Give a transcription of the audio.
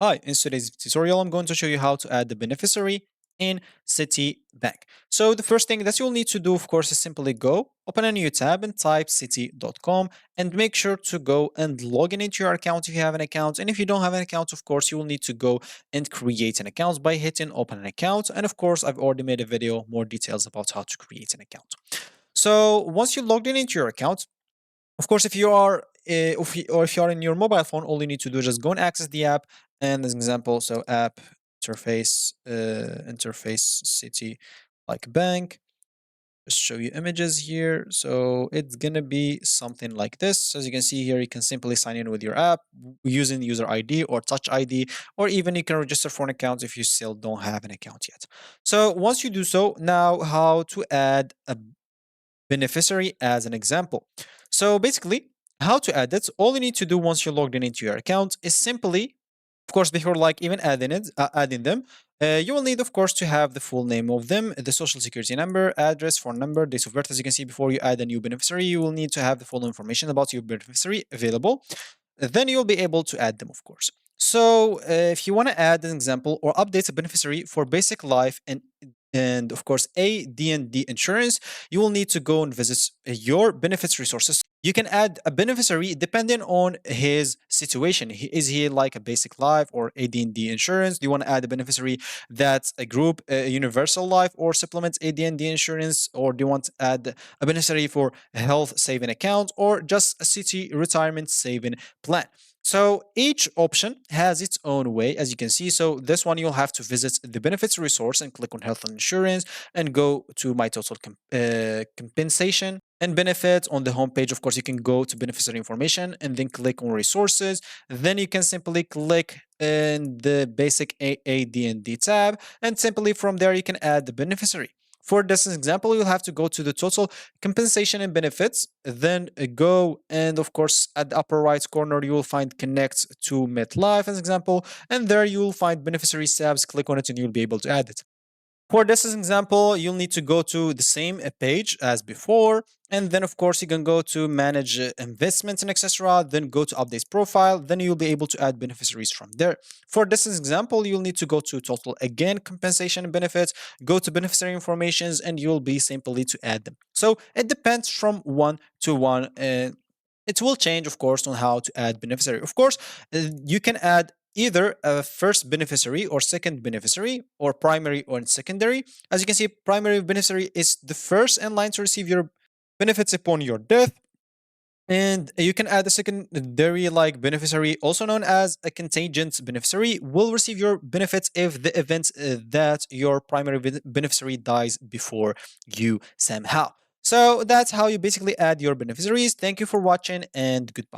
Hi, in today's tutorial, I'm going to show you how to add the beneficiary in Citibank. So the first thing that you'll need to do, of course, is simply go, open a new tab and type citi.com and make sure to go and log in into your account if you have an account. And if you don't have an account, of course, you will need to go and create an account by hitting open an account. And of course, I've already made a video, more details about how to create an account. So once you logged in into your account, of course, if you are if you are in your mobile phone, all you need to do is just go and access the app. And as an example, so app interface city like bank. Just show you images here. So it's gonna be something like this. As you can see here, you can simply sign in with your app using user ID or touch ID, or even you can register for an account if you still don't have an account yet. So once you do so, now how to add a beneficiary as an example. So basically, how to add it, all you need to do once you're logged in into your account is simply, of course, before like even adding them, you will need, of course, to have the full name of them, the social security number, address, phone number, date of birth. As you can see, before you add a new beneficiary, you will need to have the full information about your beneficiary available. Then you'll be able to add them, of course. So if you want to add an example or update a beneficiary for basic life and of course a D&D insurance, you will need to go and visit your benefits resources. You can add a beneficiary depending on his situation. Is he like a basic life or AD&D insurance? Do you want to add a beneficiary that's a group, a universal life, or supplements AD&D insurance? Or do you want to add a beneficiary for a health saving account or just a city retirement saving plan? So each option has its own way, as you can see. So this one, you'll have to visit the benefits resource and click on health and insurance and go to my total compensation and benefits. On the homepage, of course, you can go to beneficiary information and then click on resources. Then you can simply click in the basic AAD&D tab, and simply from there you can add the beneficiary. For this example, you'll have to go to the total compensation and benefits, then go and of course at the upper right corner you will find connect to MetLife as example, and there you will find beneficiary tabs. Click on it and you'll be able to add it. For this example, you'll need to go to the same page as before, and then of course you can go to manage investments and etc. Then go to update profile. Then you'll be able to add beneficiaries from there. For this example, you'll need to go to total again compensation and benefits, go to beneficiary informations, and you'll be simply to add them. So it depends from one to one. It will change, of course, on how to add beneficiary. Of course, you can add either a first beneficiary or second beneficiary or primary or secondary. As you can see, primary beneficiary is the first in line to receive your benefits upon your death. And you can add a secondary like beneficiary, also known as a contingent beneficiary, will receive your benefits if the event that your primary beneficiary dies before you somehow. So that's how you basically add your beneficiaries. Thank you for watching and goodbye.